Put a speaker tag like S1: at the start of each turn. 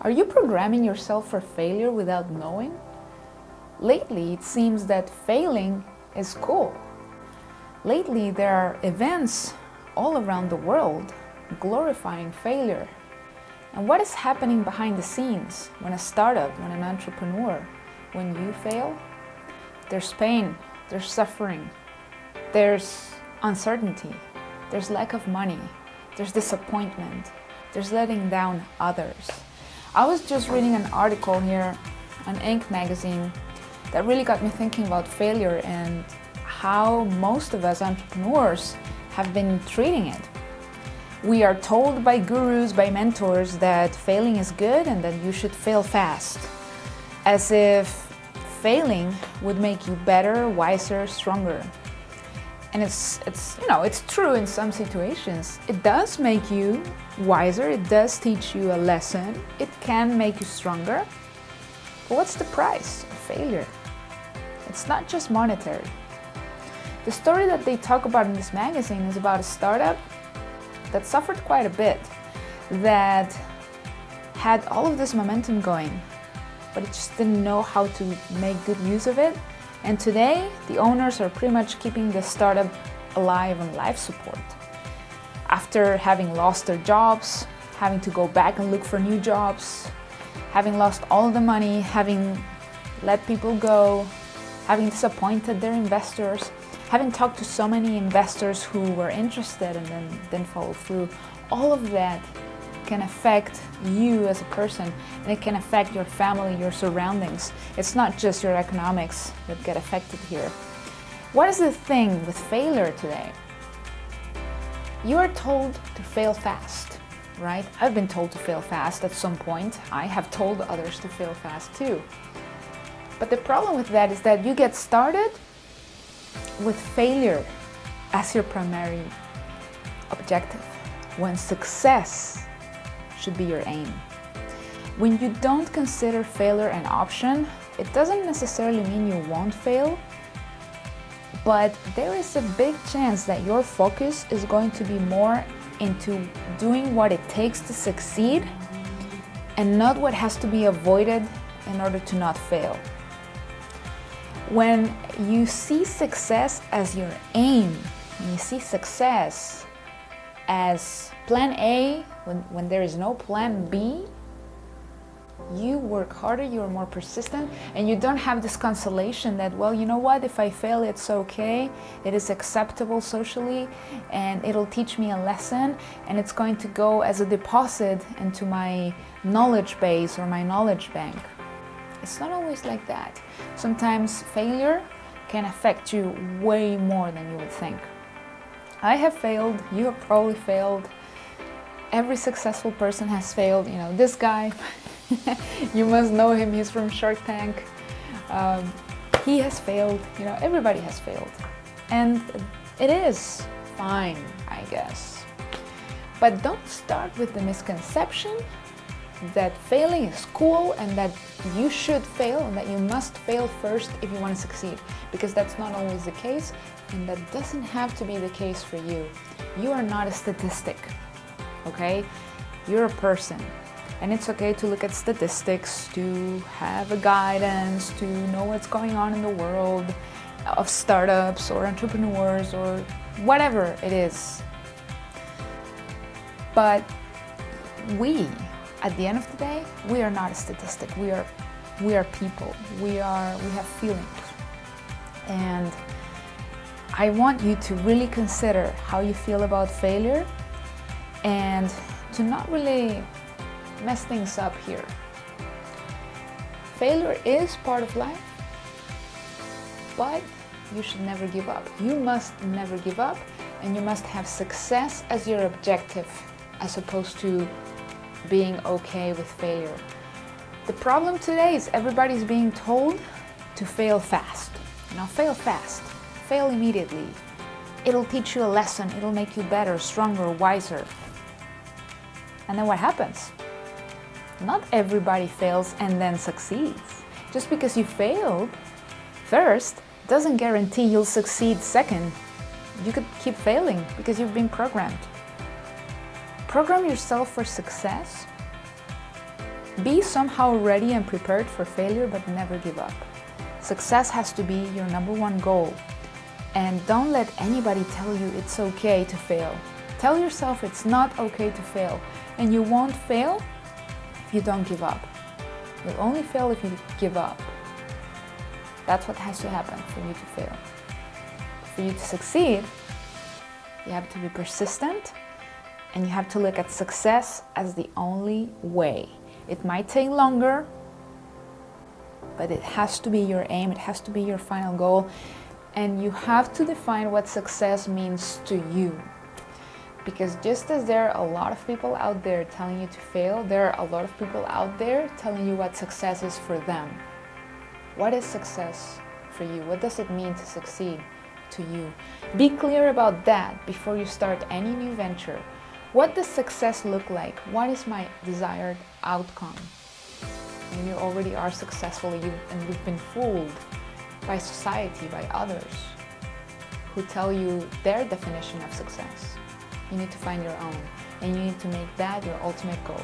S1: Are you programming yourself for failure without knowing? Lately, it seems that failing is cool. Lately, there are events all around the world glorifying failure. And what is happening behind the scenes when a startup, when an entrepreneur, when you fail? There's pain, there's suffering, there's uncertainty, there's lack of money, there's disappointment, there's letting down others. I was just reading an article here on Inc. magazine that really got me thinking about failure and how most of us entrepreneurs have been treating it. We are told by gurus, by mentors, that failing is good and that you should fail fast, as if failing would make you better, wiser, stronger. And it's true in some situations. It does make you wiser, it does teach you a lesson, it can make you stronger. But what's the price of failure? It's not just monetary. The story that they talk about in this magazine is about a startup that suffered quite a bit, that had all of this momentum going, but it just didn't know how to make good use of it. And today, the owners are pretty much keeping the startup alive on life support. After having lost their jobs, having to go back and look for new jobs, having lost all the money, having let people go, having disappointed their investors, having talked to so many investors who were interested and then didn't follow through, all of that can affect you as a person, and it can affect your family, your surroundings. It's not just your economics that get affected here. What is the thing with failure today? You are told to fail fast, right? I've been told to fail fast at some point. I have told others to fail fast too. But the problem with that is that you get started with failure as your primary objective, when success should be your aim. When you don't consider failure an option, it doesn't necessarily mean you won't fail, but there is a big chance that your focus is going to be more into doing what it takes to succeed and not what has to be avoided in order to not fail. When you see success as your aim, when you see success as plan A, when there is no plan B, you work harder, you're more persistent, and you don't have this consolation that, well, you know what, if I fail, it's okay, it is acceptable socially, and it'll teach me a lesson, and it's going to go as a deposit into my knowledge base or my knowledge bank. It's not always like that. Sometimes failure can affect you way more than you would think. I have failed, you have probably failed, every successful person has failed. You know, this guy, you must know him, he's from Shark Tank. He has failed, you know, everybody has failed. And it is fine, I guess. But don't start with the misconception that failing is cool and that you should fail and that you must fail first if you want to succeed, because that's not always the case, and that doesn't have to be the case for you. You are not a statistic, okay? You're a person, and it's okay to look at statistics, to have a guidance, to know what's going on in the world of startups or entrepreneurs or whatever it is. But at the end of the day, we are not a statistic. We are people. We have feelings. And I want you to really consider how you feel about failure and to not really mess things up here. Failure is part of life, but you should never give up. You must never give up, and you must have success as your objective as opposed to being okay with failure. The problem today is everybody's being told to fail fast. Now, fail fast, fail immediately. It'll teach you a lesson, it'll make you better, stronger, wiser. And then what happens? Not everybody fails and then succeeds. Just because you failed first doesn't guarantee you'll succeed second. You could keep failing because you've been programmed. Program yourself for success Be somehow ready and prepared for failure, but never give up. Success has to be your number one goal. And don't let anybody tell you it's okay to fail. Tell yourself it's not okay to fail. And you won't fail if you don't give up. You'll only fail if you give up. That's what has to happen for you to fail. For you to succeed, you have to be persistent, and you have to look at success as the only way. It might take longer, but it has to be your aim, it has to be your final goal, and you have to define what success means to you. Because just as there are a lot of people out there telling you to fail, there are a lot of people out there telling you what success is for them. What is success for you? What does it mean to succeed to you? Be clear about that before you start any new venture. What does success look like? What is my desired outcome? Maybe you already are successful and you've been fooled by society, by others who tell you their definition of success. You need to find your own, and you need to make that your ultimate goal.